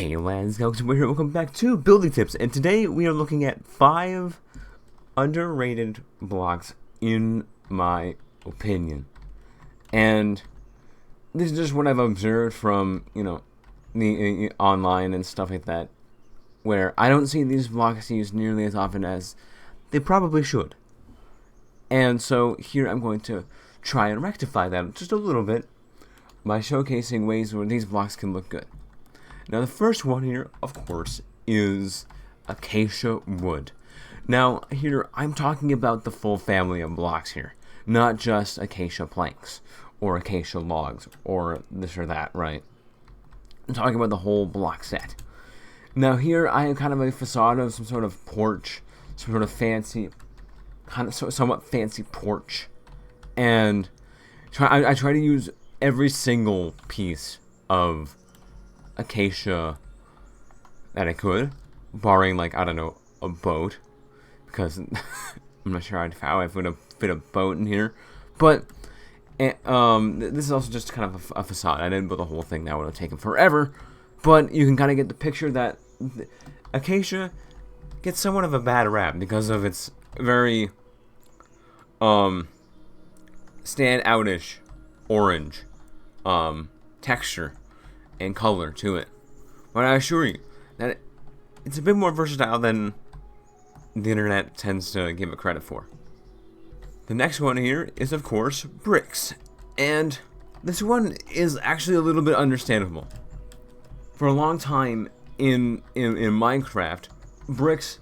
Hey lads, Galaxy, we're here. Welcome back to Building Tips, and today we are looking at 5 underrated blocks in my opinion. And this is just what I've observed from, the online and stuff like that, where I don't see these blocks used nearly as often as they probably should. And so here I'm going to try and rectify that just a little bit by showcasing ways where these blocks can look good. Now the first one here, of course, is acacia wood. Now here I'm talking about the full family of blocks here, not just acacia planks or acacia logs or this or that, right? I'm talking about the whole block set. Now here I have kind of a facade of some sort of porch, some sort of fancy, somewhat fancy porch, and I try to use every single piece of acacia that I could, barring, like, I don't know, a boat, because I'm not sure how I would fit a boat in here, but this is also just kind of a facade. I didn't build the whole thing. That would have taken forever, but you can kind of get the picture that acacia gets somewhat of a bad rap because of its very stand-outish orange texture and color to it. But I assure you that it's a bit more versatile than the internet tends to give it credit for. The next one here is, of course, bricks. And this one is actually a little bit understandable. For a long time in Minecraft, bricks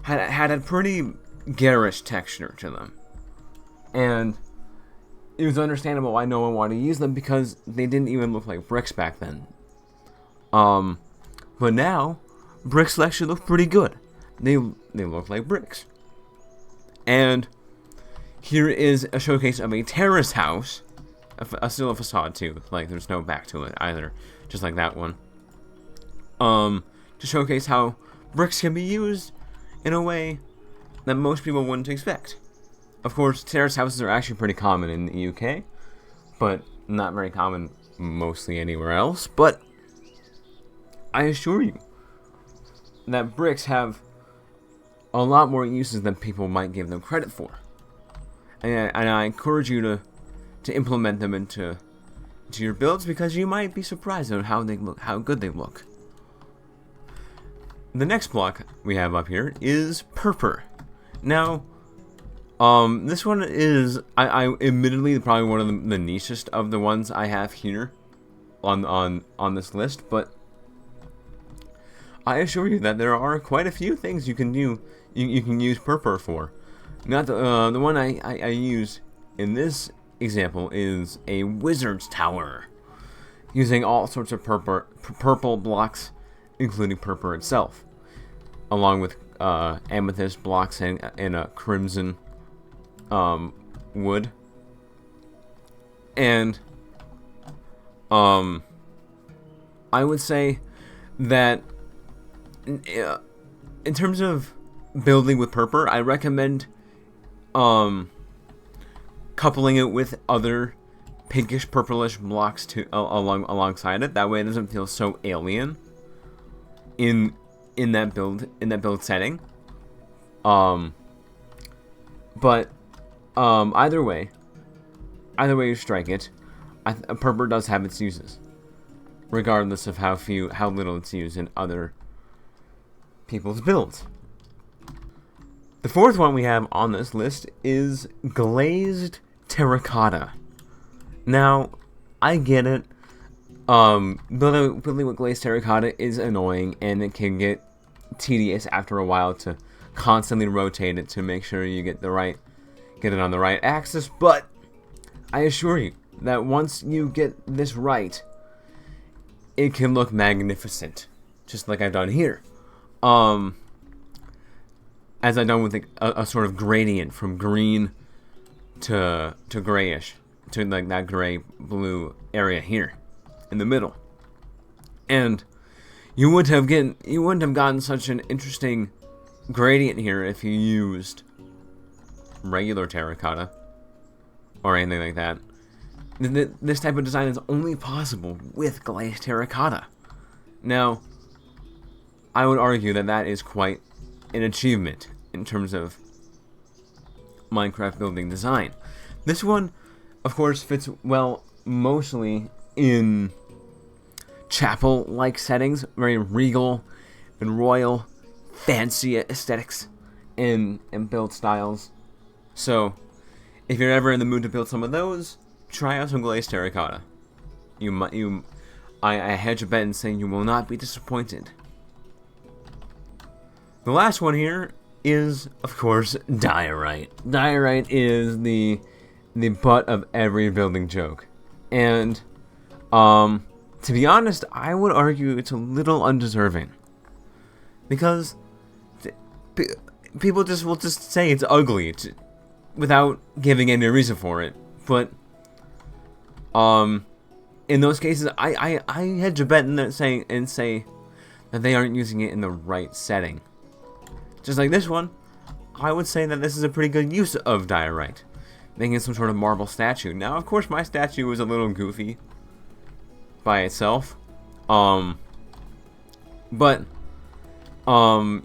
had a pretty garish texture to them. And it was understandable why no one wanted to use them because they didn't even look like bricks back then. But now, bricks actually look pretty good. They look like bricks. And here is a showcase of a terrace house, still a facade too. Like there's no back to it either, just like that one. To showcase how bricks can be used in a way that most people wouldn't expect. Of course, terrace houses are actually pretty common in the UK, but not very common mostly anywhere else. But I assure you that bricks have a lot more uses than people might give them credit for. And I encourage you to implement them into your builds because you might be surprised at how they look, how good they look. The next block we have up here is purpur. Now, this one is, I admittedly probably one of the nichest of the ones I have here on this list, but I assure you that there are quite a few things you can do. You can use purpur for. Not the one I use in this example is a wizard's tower, using all sorts of purple blocks, including purpur itself, along with amethyst blocks and a crimson wood. And I would say that in terms of building with purpur, I recommend coupling it with other pinkish purplish blocks to alongside it. That way it doesn't feel so alien in that build setting. But either way you strike it, purpur does have its uses, regardless of how little it's used in other people's builds. The fourth one we have on this list is glazed terracotta. Now, I get it. Building with glazed terracotta is annoying, and it can get tedious after a while to constantly rotate it to make sure you get it on the right axis. But I assure you that once you get this right, it can look magnificent, just like I've done here. As I've done with a sort of gradient from green to grayish, to like that gray blue area here in the middle. And you wouldn't have gotten such an interesting gradient here if you used regular terracotta or anything like that. This type of design is only possible with glazed terracotta. Now, I would argue that that is quite an achievement in terms of Minecraft building design. This one, of course, fits well mostly in chapel-like settings, very regal and royal, fancy aesthetics and build styles. So, if you're ever in the mood to build some of those, try out some glazed terracotta. I hedge a bet in saying you will not be disappointed. The last one here is, of course, diorite. Diorite is the butt of every building joke, and to be honest, I would argue it's a little undeserving, because people will just say it's ugly without giving any reason for it. But in those cases, I hedge a bet and say that they aren't using it in the right setting. Just like this one, I would say that this is a pretty good use of diorite, making it some sort of marble statue. Now, of course, my statue was a little goofy by itself, but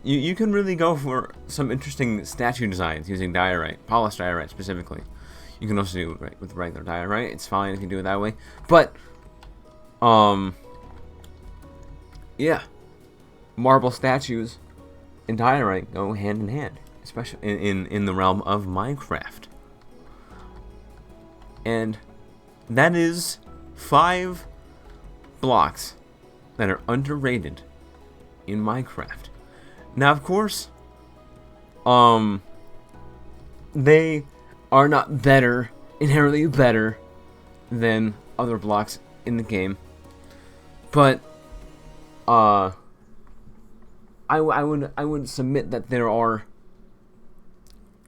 you can really go for some interesting statue designs using diorite, polished diorite specifically. You can also do it with regular diorite. It's fine if you do it that way, but yeah, marble statues and diorite go hand in hand, especially in the realm of Minecraft. And that is 5 blocks that are underrated in Minecraft. Now, of course, they are not inherently better than other blocks in the game, but I would submit that there are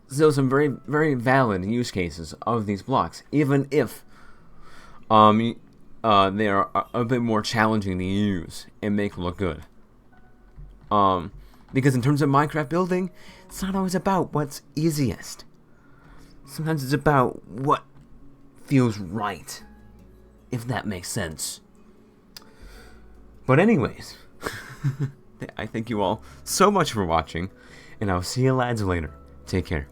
still some very, very valid use cases of these blocks, even if they are a bit more challenging to use and make look good. Because in terms of Minecraft building, it's not always about what's easiest. Sometimes it's about what feels right, if that makes sense. But anyways, I thank you all so much for watching, and I'll see you lads later. Take care.